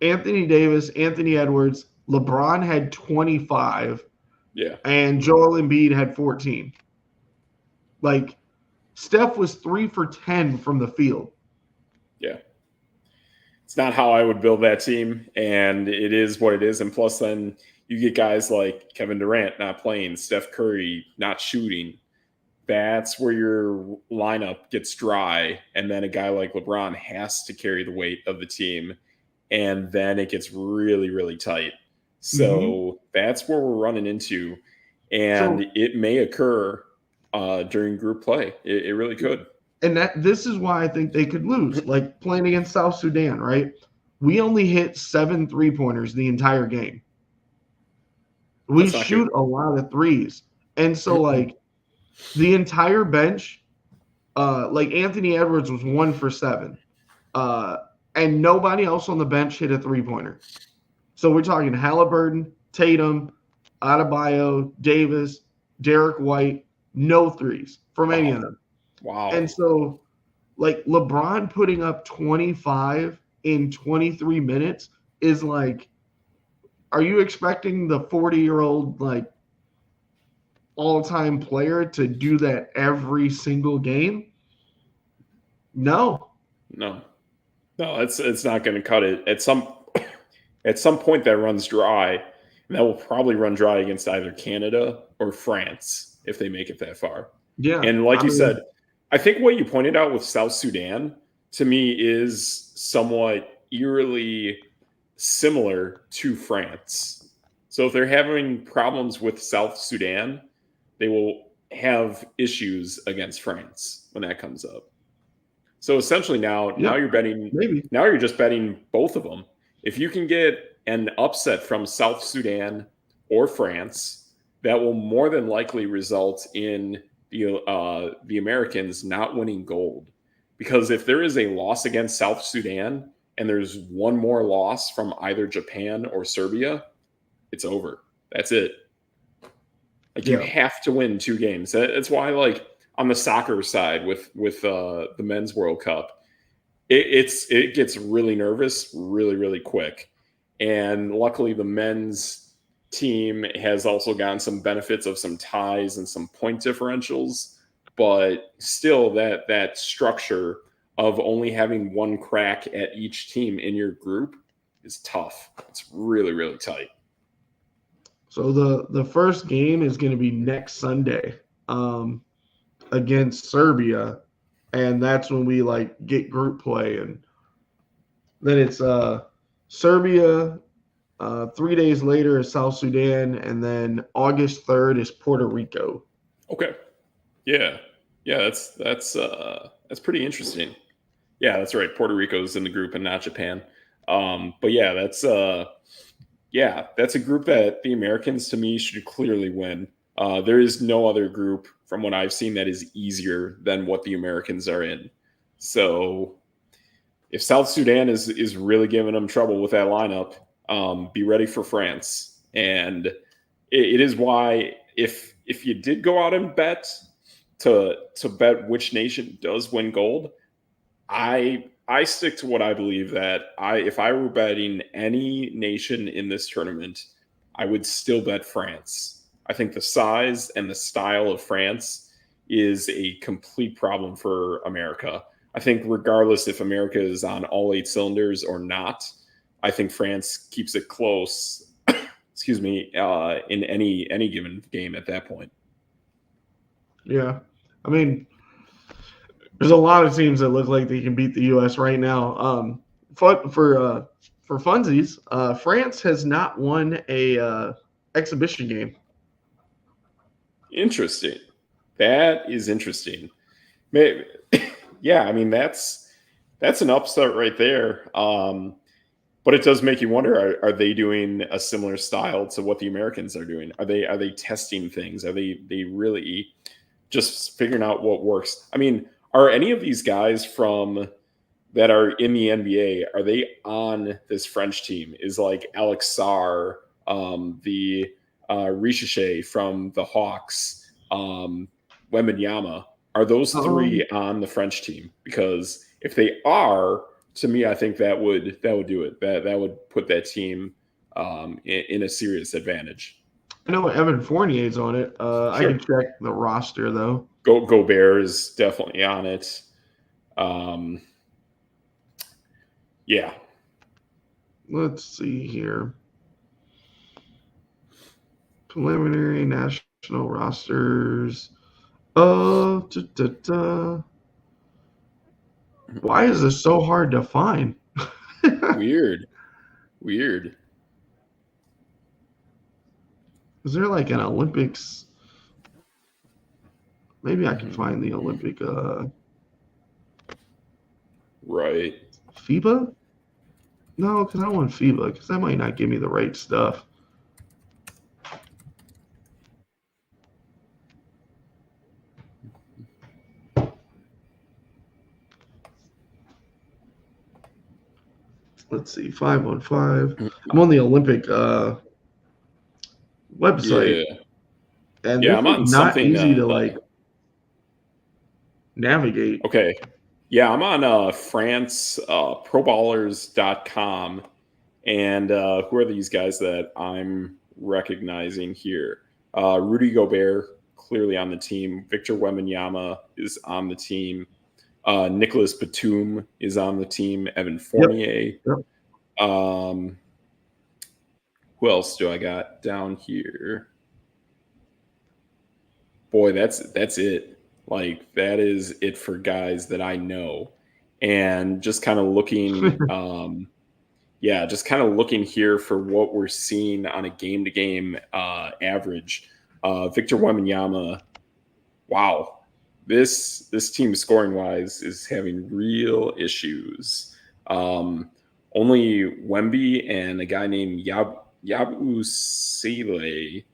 Speaker 2: Anthony Davis, Anthony Edwards, LeBron had 25,
Speaker 1: Yeah.
Speaker 2: and Joel Embiid had 14. Like Steph was 3 for 10 from the field.
Speaker 1: Yeah. It's not how I would build that team, and it is what it is. And plus, then you get guys like Kevin Durant not playing, Steph Curry not shooting. That's where your lineup gets dry, and then a guy like LeBron has to carry the weight of the team, and then it gets really, really tight. So that's where we're running into, and
Speaker 2: So
Speaker 1: it may occur during group play. It really could.
Speaker 2: and this is why I think they could lose. Like playing against South Sudan, right? We only hit 7 3-pointers the entire game. We
Speaker 1: That's not good.
Speaker 2: shoot a lot of threes. And so like the entire bench, like Anthony Edwards was 1 for 7. And nobody else on the bench hit a 3-pointer. So we're talking Halliburton, Tatum, Adebayo, Davis, Derek White, no threes from any of them.
Speaker 1: Wow.
Speaker 2: And so, like, LeBron putting up 25 in 23 minutes is like, are you expecting the 40-year-old, like, all-time player to do that every single game? No.
Speaker 1: No, it's not going to cut it. At some point that runs dry, and that will probably run dry against either Canada or France if they make it that far.
Speaker 2: Yeah.
Speaker 1: And like you said, I think what you pointed out with South Sudan to me is somewhat eerily similar to France. So if they're having problems with South Sudan, they will have issues against France when that comes up. So essentially now you're betting,
Speaker 2: maybe.
Speaker 1: now you're just betting both of them. If you can get an upset from South Sudan or France, that will more than likely result in the Americans not winning gold. Because if there is a loss against South Sudan and there's one more loss from either Japan or Serbia, it's over. That's it. Like you have to win 2 games. That's why, like on the soccer side with the Men's World Cup, it gets really nervous really, really quick. And luckily the men's team has also gotten some benefits of some ties and some point differentials, but still that structure of only having one crack at each team in your group is tough. It's really, really tight.
Speaker 2: So the first game is going to be next Sunday against Serbia, and that's when we like get group play, and then it's Serbia. 3 days later is South Sudan, and then August 3rd is Puerto Rico.
Speaker 1: Okay. Yeah. Yeah, that's pretty interesting. Yeah, that's right. Puerto Rico's in the group and not Japan. But yeah, that's a group that the Americans to me should clearly win. There is no other group from what I've seen that is easier than what the Americans are in. So if South Sudan is really giving them trouble with that lineup, be ready for France. And it is why if you did go out and bet to bet which nation does win gold, I stick to what I believe that if I were betting any nation in this tournament, I would still bet France. I think the size and the style of France is a complete problem for America. I think regardless if America is on all 8 cylinders or not, I think France keeps it close. Excuse me, in any given game at that point.
Speaker 2: Yeah, I mean, there's a lot of teams that look like they can beat the U.S. right now. For funsies, France has not won a exhibition game.
Speaker 1: Interesting. That is interesting. Maybe, yeah, I mean that's an upset right there. But it does make you wonder: are they doing a similar style to what the Americans are doing? Are they testing things? Are they really just figuring out what works? I mean, are any of these guys from that are in the NBA? Are they on this French team? Is like Alex Sarr, the Richeche from the Hawks, Wembanyama? Are those 3 on the French team? Because if they are, to me, I think that would do it. That would put that team in a serious advantage.
Speaker 2: I know Evan Fournier's on it.
Speaker 1: Sure.
Speaker 2: I can check the roster though.
Speaker 1: Gobert is definitely on it. Yeah.
Speaker 2: Let's see here. Preliminary national rosters. Why is this so hard to find?
Speaker 1: Weird.
Speaker 2: Is there like an Olympics? Maybe I can find the Olympic.
Speaker 1: Right.
Speaker 2: FIBA? No, because I don't want FIBA because that might not give me the right stuff. Let's see, 515. I'm on the Olympic website.
Speaker 1: Yeah.
Speaker 2: And
Speaker 1: I'm on
Speaker 2: not
Speaker 1: something
Speaker 2: easy to like navigate.
Speaker 1: Okay. Yeah, I'm on France proballers.com. And who are these guys that I'm recognizing here? Rudy Gobert, clearly on the team. Victor Wembanyama is on the team. Nicholas Batum is on the team. Evan Fournier.
Speaker 2: Yep.
Speaker 1: Who else do I got down here? Boy, that's it. Like that is it for guys that I know. And just kind of looking just kind of looking here for what we're seeing on a game-to-game average. Victor Wembanyama, wow. This team scoring-wise is having real issues. Only Wemby and a guy named Yabu Sele,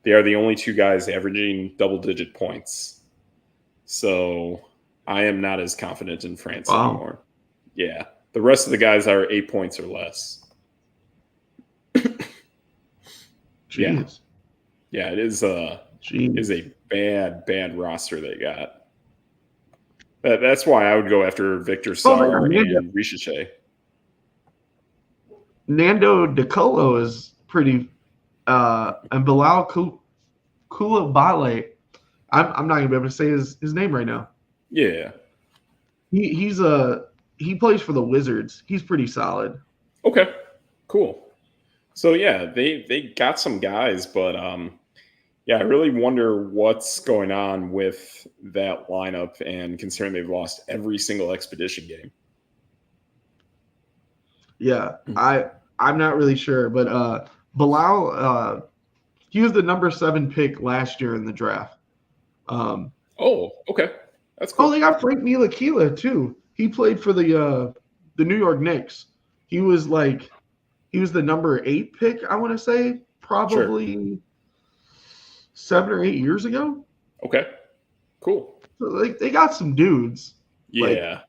Speaker 1: they are the only 2 guys averaging double-digit points. So I am not as confident in France anymore. Yeah. The rest of the guys are 8 points or less.
Speaker 2: Jeez.
Speaker 1: Yeah, it is a bad roster they got. That's why I would go after Victor Sarr and Richeche.
Speaker 2: Nando De Colo is pretty and Bilal Koulibaly. I'm not gonna be able to say his name right now.
Speaker 1: Yeah.
Speaker 2: He plays for the Wizards. He's pretty solid.
Speaker 1: Okay. Cool. So yeah, they got some guys, but I really wonder what's going on with that lineup, and considering they've lost every single expedition game.
Speaker 2: Yeah, I'm not really sure, but Bilal, he was the number 7 pick last year in the draft.
Speaker 1: Okay. That's
Speaker 2: Oh,
Speaker 1: cool.
Speaker 2: they got Frank Ntilikina too. He played for the New York Knicks. He was the number 8 pick, I want to say,
Speaker 1: Sure.
Speaker 2: probably 7 or 8 years ago.
Speaker 1: Okay. Cool.
Speaker 2: So like they got some dudes. Like,
Speaker 1: Yeah.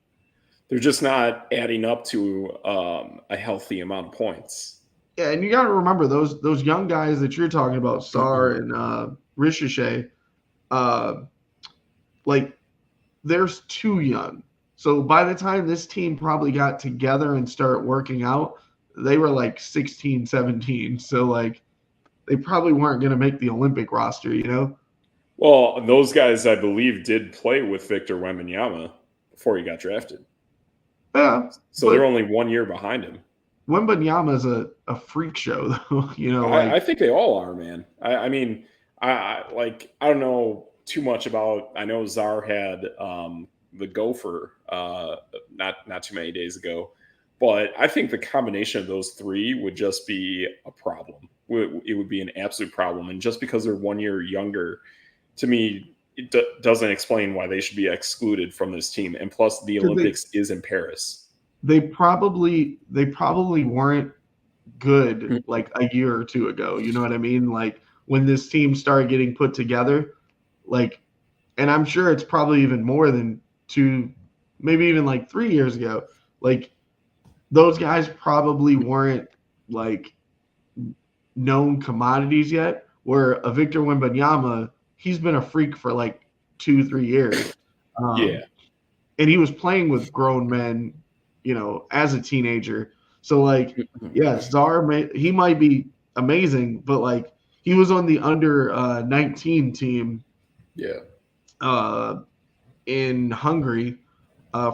Speaker 1: They're just not adding up to a healthy amount of points.
Speaker 2: yeah, and you got to remember those young guys that you're talking about, Sar and Ricochet, uh, like they're too young. So by the time this team probably got together and started working out, they were like 16, 17. So like they probably weren't going to make the Olympic roster, you know?
Speaker 1: Well, those guys, I believe, did play with Victor Wembanyama before he got drafted.
Speaker 2: Yeah,
Speaker 1: So they're
Speaker 2: but
Speaker 1: only 1 year behind him.
Speaker 2: Wembanyama is a freak show, though.
Speaker 1: I think they all are, man. I mean, I don't know too much about. I know Czar had the Gopher not too many days ago, but I think the combination of those three would just be a problem. It would be an absolute problem, and just because they're 1 year younger, to me, it doesn't explain why they should be excluded from this team. And plus, the
Speaker 2: because
Speaker 1: Olympics is in Paris.
Speaker 2: they probably weren't good like a year or two ago. You know what I mean? Like when this team started getting put together, like, and I'm sure it's probably even more than 2, maybe even like 3 years ago. Like those guys probably weren't like known commodities yet. Where a Victor Wembanyama, he's been a freak for like 2, 3 years,
Speaker 1: Yeah.
Speaker 2: and he was playing with grown men, as a teenager. So like, yeah, he might be amazing, but like he was on the under 19 team
Speaker 1: Yeah.
Speaker 2: uh, in Hungary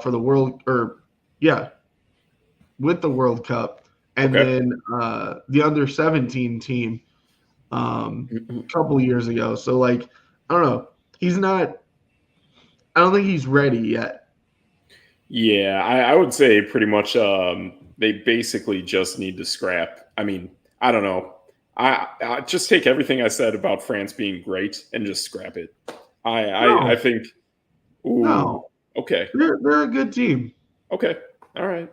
Speaker 2: for the world, or yeah, with the World Cup, and
Speaker 1: Okay.
Speaker 2: then the under 17 team a couple years ago. So like, I don't know. He's not. I don't think he's ready yet.
Speaker 1: Yeah, I would say pretty much they basically just need to scrap. I mean, I don't know. I just take everything I said about France being great and just scrap it. I
Speaker 2: No,
Speaker 1: think. Ooh.
Speaker 2: no,
Speaker 1: Okay.
Speaker 2: they're a good team.
Speaker 1: Okay. All right.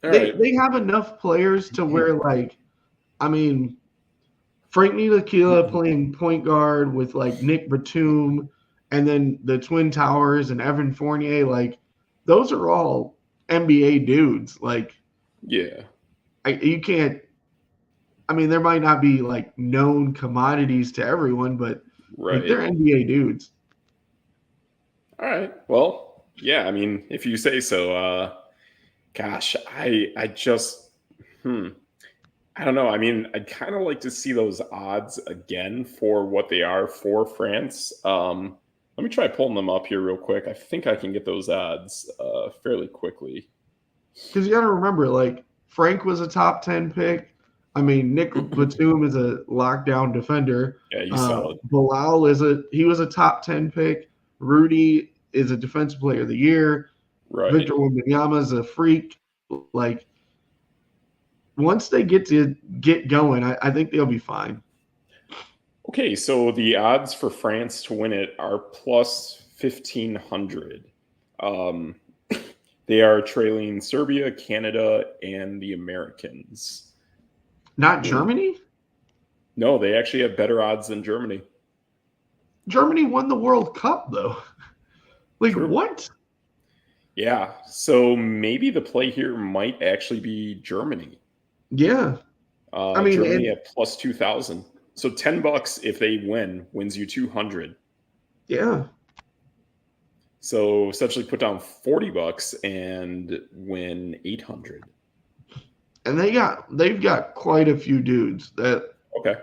Speaker 1: All
Speaker 2: They
Speaker 1: right.
Speaker 2: they have enough players to where like, I mean, Frank Ntilikina playing point guard with like Nick Batum, and then the Twin Towers and Evan Fournier, like those are all NBA dudes. Like
Speaker 1: Yeah.
Speaker 2: you can't. I mean, there might not be like known commodities to everyone, but like
Speaker 1: Right.
Speaker 2: they're NBA dudes.
Speaker 1: All right. Well, yeah. I mean, if you say so. Gosh, I just. Hmm. I don't know. I mean, I'd kind of like to see those odds again for what they are for France. Let me try pulling them up here real quick. I think I can get those odds fairly quickly.
Speaker 2: Because you got to remember, like Frank was a top 10 pick. I mean, Nick Batum is a lockdown defender.
Speaker 1: Yeah, he's solid.
Speaker 2: Bilal he was a top 10 pick. Rudy is a defensive player of the year.
Speaker 1: Right.
Speaker 2: Victor Wembanyama is a freak. Like once they get going, I think they'll be fine.
Speaker 1: Okay, so the odds for France to win it are plus 1,500. Um, they are trailing Serbia, Canada, and the Americans.
Speaker 2: Not
Speaker 1: Hmm.
Speaker 2: Germany.
Speaker 1: No, they actually have better odds than Germany.
Speaker 2: Germany won the World Cup though. Like
Speaker 1: True.
Speaker 2: what?
Speaker 1: Yeah, so maybe the play here might actually be Germany.
Speaker 2: Yeah. I mean,
Speaker 1: Germany
Speaker 2: and
Speaker 1: at plus 2,000. So $10 if they wins you 200.
Speaker 2: yeah.
Speaker 1: So essentially put down $40 and win 800.
Speaker 2: And they've got quite a few dudes
Speaker 1: Okay.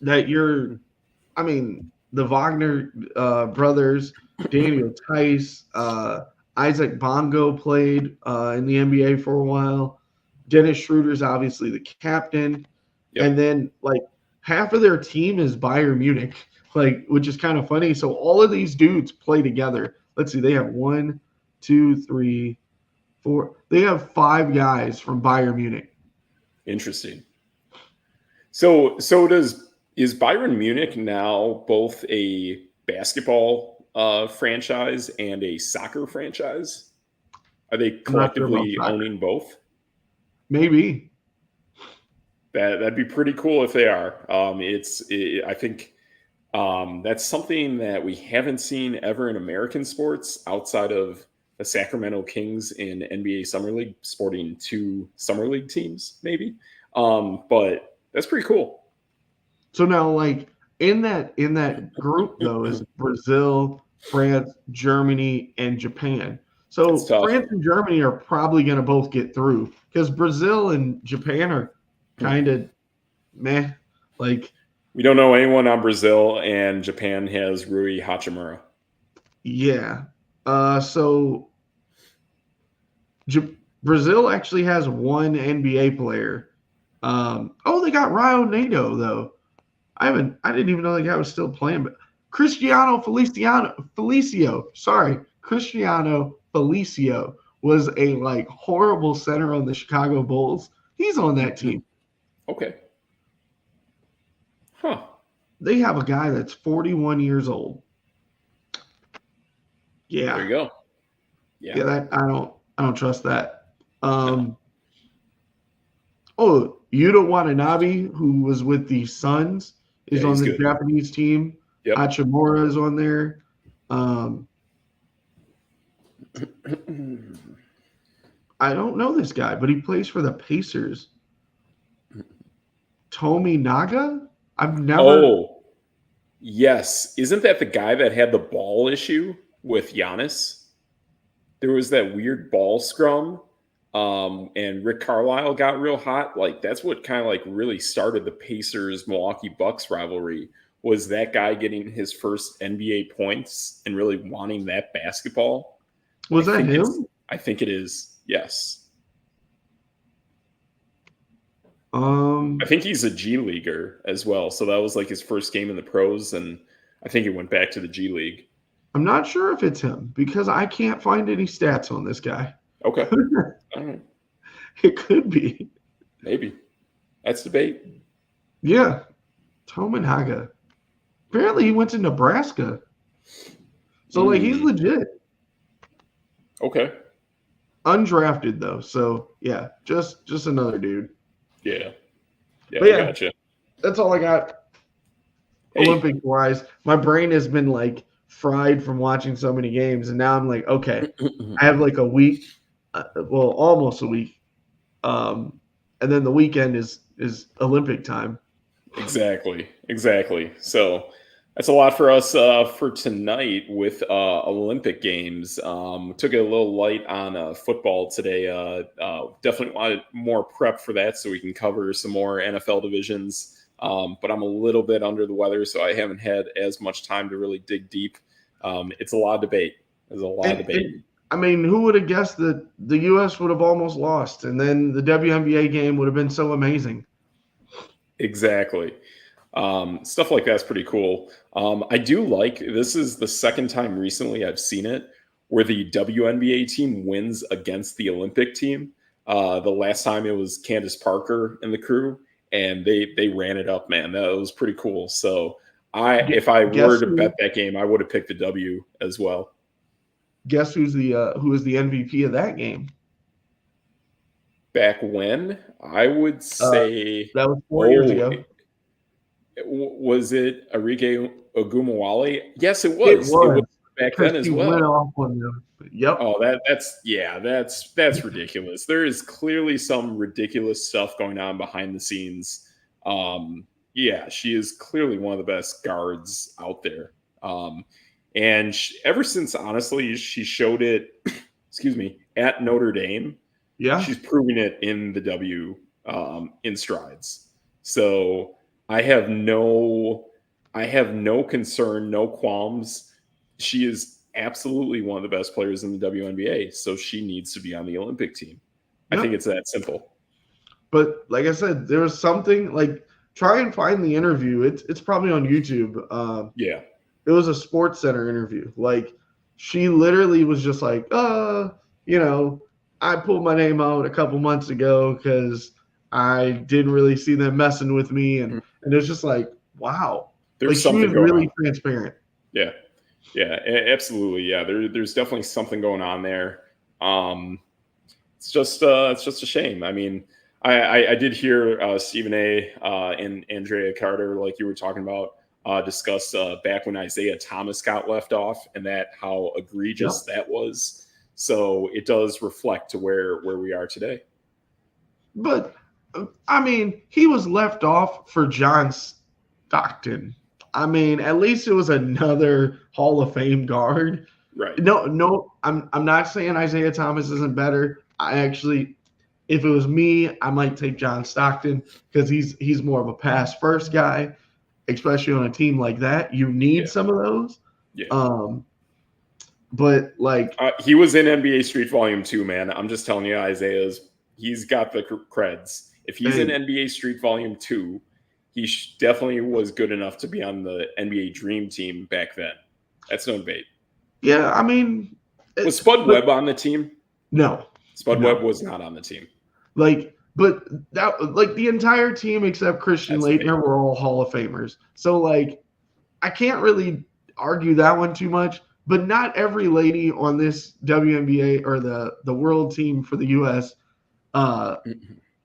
Speaker 2: that you're. I mean, the Wagner brothers, Daniel Tice, Isaac Bongo played in the NBA for a while. Dennis Schroeder's obviously the captain, and
Speaker 1: Yep.
Speaker 2: then like half of their team is Bayern Munich, like which is kind of funny. So all of these dudes play together. Let's see, they have 1, 2, 3, 4. They have 5 guys from Bayern Munich.
Speaker 1: Interesting. So is Bayern Munich now both a basketball franchise and a soccer franchise? Are they
Speaker 2: I'm not sure about
Speaker 1: collectively
Speaker 2: soccer.
Speaker 1: owning both?
Speaker 2: Maybe.
Speaker 1: That'd be pretty cool if they are. I think that's something that we haven't seen ever in American sports outside of the Sacramento Kings in NBA Summer League, sporting 2 Summer League teams, maybe. But that's pretty cool.
Speaker 2: So now, like in that group though, is Brazil, France, Germany, and Japan.
Speaker 1: It's
Speaker 2: So
Speaker 1: tough.
Speaker 2: France and Germany are probably going to both get through because Brazil and Japan are kind of meh. Like,
Speaker 1: We don't know anyone on Brazil, and Japan has Rui Hachimura.
Speaker 2: yeah. So Brazil actually has one NBA player. They got Rio Nato though. I didn't even know the guy was still playing, but Cristiano Felicio was a like horrible center on the Chicago Bulls. He's on that team.
Speaker 1: Okay. Huh.
Speaker 2: They have a guy that's 41 years old. Yeah.
Speaker 1: There you go. Yeah.
Speaker 2: That I don't trust that.
Speaker 1: No.
Speaker 2: Yuta Watanabe, who was with the Suns, is on
Speaker 1: he's
Speaker 2: the
Speaker 1: good.
Speaker 2: Japanese team.
Speaker 1: Yep.
Speaker 2: Hachimura is on there. I don't know this guy, but he plays for the Pacers. Tomi Naga? I've never.
Speaker 1: Oh, yes. Isn't that the guy that had the ball issue with Giannis? There was that weird ball scrum, and Rick Carlisle got real hot. Like, that's what kind of like really started the Pacers-Milwaukee Bucks rivalry, was that guy getting his first NBA points and really wanting that basketball.
Speaker 2: Was that him?
Speaker 1: I think it is. Yes.
Speaker 2: I
Speaker 1: think he's a G Leaguer as well. So that was like his first game in the pros, and I think he went back to the G League.
Speaker 2: I'm not sure if it's him because I can't find any stats on this guy.
Speaker 1: Okay. All right.
Speaker 2: It could be.
Speaker 1: Maybe. That's debate.
Speaker 2: Yeah. Tominaga. Apparently he went to Nebraska. So like he's legit.
Speaker 1: Okay.
Speaker 2: Undrafted though. So yeah, just another dude.
Speaker 1: Yeah.
Speaker 2: Yeah, I
Speaker 1: gotcha.
Speaker 2: That's all I got. Hey. Olympic wise. My brain has been like fried from watching so many games, and now I'm like, okay, I have like a week, almost a week, and then the weekend is Olympic time.
Speaker 1: Exactly. So that's a lot for us for tonight with Olympic games. Took it a little light on football today. Definitely wanted more prep for that so we can cover some more NFL divisions. But I'm a little bit under the weather, so I haven't had as much time to really dig deep. It's a lot of debate. There's a lot of debate.
Speaker 2: I mean, who would have guessed that the U.S. would have almost lost, and then the WNBA game would have been so amazing?
Speaker 1: Exactly. Stuff like that's pretty cool. I do like, this is the second time recently I've seen it where the WNBA team wins against the Olympic team. The last time it was Candace Parker and the crew, and they ran it up, man. That was pretty cool. So if I were to bet that game, I would have picked the W as well.
Speaker 2: Guess who was the MVP of that game?
Speaker 1: Back when? I would say
Speaker 2: that was 4 years ago.
Speaker 1: Was it Arike Ogumawale? Yes, it was. It was back then as well.
Speaker 2: Went off on them. Yep.
Speaker 1: Oh, that's ridiculous. There is clearly some ridiculous stuff going on behind the scenes. She is clearly one of the best guards out there. And ever since, honestly, she showed it, at Notre Dame.
Speaker 2: Yeah,
Speaker 1: she's proving it in the W in strides. So I have no concern, no qualms. She is absolutely one of the best players in the WNBA, so she needs to be on the Olympic team. Yep. I think it's that simple.
Speaker 2: But like I said, there was something like, try and find the interview. It's probably on YouTube. It was a Sports Center interview. Like, she literally was just like, I pulled my name out a couple months ago because I didn't really see them messing with me, and it was just like, wow.
Speaker 1: There's
Speaker 2: like,
Speaker 1: something
Speaker 2: she was really transparent.
Speaker 1: Yeah. Yeah, absolutely. Yeah, there's definitely something going on there. It's just a shame. I mean, I did hear Stephen A. And Andrea Carter, like you were talking about, discuss back when Isaiah Thomas got left off, and that how egregious
Speaker 2: Yep.
Speaker 1: that was. So it does reflect to where we are today.
Speaker 2: But I mean, he was left off for John Stockton. I mean, at least it was another Hall of Fame guard.
Speaker 1: Right.
Speaker 2: No, I'm not saying Isaiah Thomas isn't better. I actually, if it was me, I might take John Stockton because he's more of a pass first guy, especially on a team like that. You need
Speaker 1: Yeah.
Speaker 2: some of those.
Speaker 1: Yeah.
Speaker 2: But like
Speaker 1: He was in NBA Street Volume 2, man. I'm just telling you, he's got the creds. If he's in NBA Street Volume 2, he definitely was good enough to be on the NBA Dream Team back then. That's no debate.
Speaker 2: Yeah, I mean,
Speaker 1: Was Spud Webb on the team?
Speaker 2: No.
Speaker 1: Spud Webb was not on the team.
Speaker 2: But the entire team except Christian Laettner were all Hall of Famers. So like, I can't really argue that one too much. But not every lady on this WNBA or the world team for the U.S.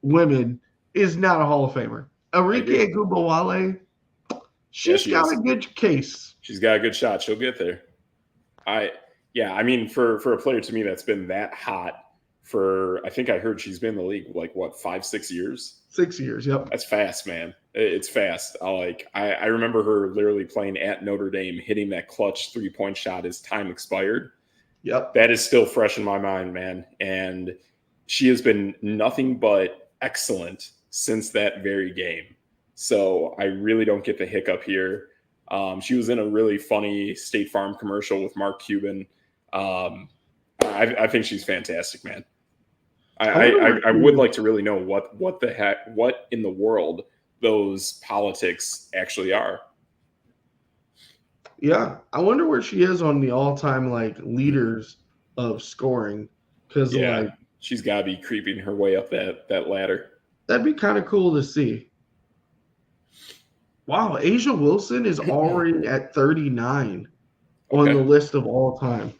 Speaker 2: Women is not a Hall of Famer. Arike Agubawale, she's got a good case.
Speaker 1: She's got a good shot. She'll get there. I mean, for a player to me that's been that hot I think I heard she's been in the league like what, 5-6 years?
Speaker 2: 6 years, yep.
Speaker 1: That's fast, man. It's fast. I remember her literally playing at Notre Dame, hitting that clutch 3-point shot as time expired.
Speaker 2: Yep.
Speaker 1: That is still fresh in my mind, man. And she has been nothing but excellent since that very game. So I really don't get the hiccup here. She was in a really funny State Farm commercial with Mark Cuban. I think she's fantastic, man. I would like to really know what the heck, what in the world those politics actually are.
Speaker 2: Yeah, I wonder where she is on the all-time like leaders of scoring, because like
Speaker 1: she's got to be creeping her way up that ladder.
Speaker 2: That'd be kind of cool to see. Wow, Asia Wilson is already at 39 on the list of all time.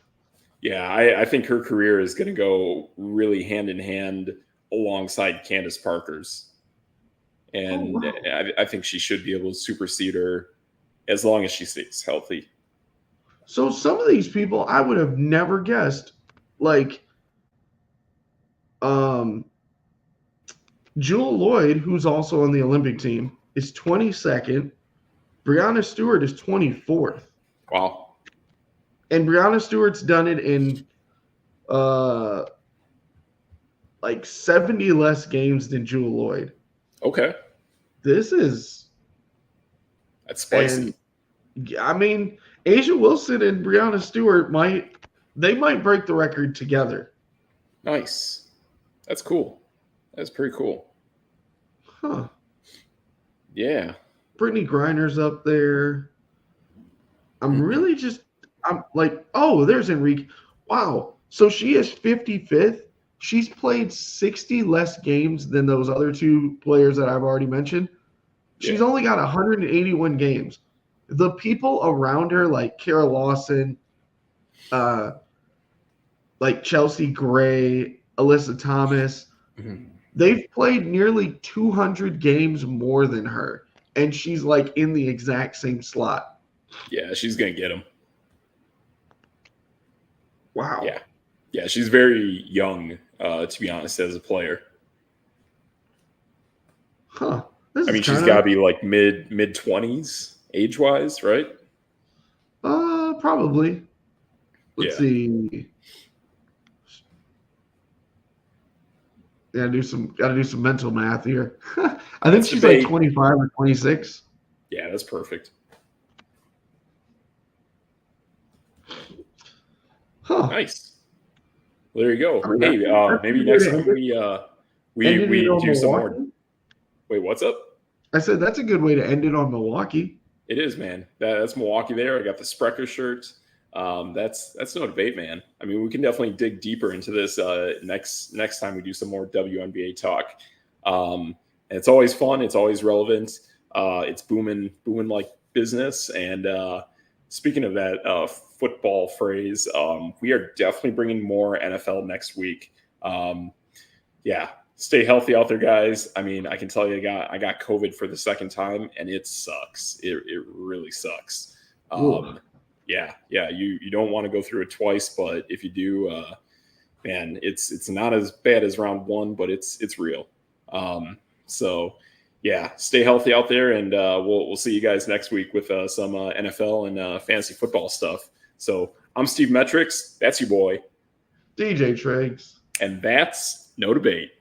Speaker 1: Yeah, I think her career is going to go really hand in hand alongside Candace Parker's. And I think she should be able to supersede her as long as she stays healthy.
Speaker 2: So some of these people I would have never guessed, like Jewel Lloyd, who's also on the Olympic team, is 22nd. Breanna Stewart is 24th.
Speaker 1: Wow.
Speaker 2: And Breanna Stewart's done it in like 70 less games than Jewel Lloyd.
Speaker 1: Okay.
Speaker 2: That's
Speaker 1: spicy.
Speaker 2: And, I mean, Asia Wilson and Breanna Stewart might break the record together.
Speaker 1: Nice. That's cool. That's pretty cool.
Speaker 2: Huh.
Speaker 1: Yeah.
Speaker 2: Brittany Griner's up there. I'm like, oh, there's Enrique. Wow. So she is 55th. She's played 60 less games than those other two players that I've already mentioned. She's only got 181 games. The people around her, like Kara Lawson, like Chelsea Gray, Alyssa Thomas, they've played nearly 200 games more than her. And she's like in the exact same slot.
Speaker 1: Yeah, she's going to get them.
Speaker 2: Wow.
Speaker 1: Yeah. Yeah, she's very young, to be honest, as a player.
Speaker 2: Huh.
Speaker 1: I mean, she's got to be like mid-20s age-wise, right?
Speaker 2: Probably. Let's see. Gotta do some mental math here. I think she's like 25 or 26.
Speaker 1: Yeah, that's perfect.
Speaker 2: Huh.
Speaker 1: Nice. Well, there you go. Hey, maybe next time we do some more. Wait, what's up?
Speaker 2: I said that's a good way to end it on Milwaukee.
Speaker 1: It is, man. That's Milwaukee there. I got the Sprecher shirt. That's no debate, man. I mean, we can definitely dig deeper into this next time we do some more WNBA talk. And it's always fun. It's always relevant. It's booming like business. And speaking of that, football phrase. We are definitely bringing more NFL next week. Yeah, stay healthy out there, guys. I mean, I can tell you, I got COVID for the second time, and it sucks. It really sucks. Yeah, you don't want to go through it twice, but if you do, man, it's not as bad as round one, but it's real. So yeah, stay healthy out there, and we'll see you guys next week with some NFL and fantasy football stuff. So I'm Steve Metrics. That's your boy,
Speaker 2: DJ Triggs.
Speaker 1: and that's No Debate.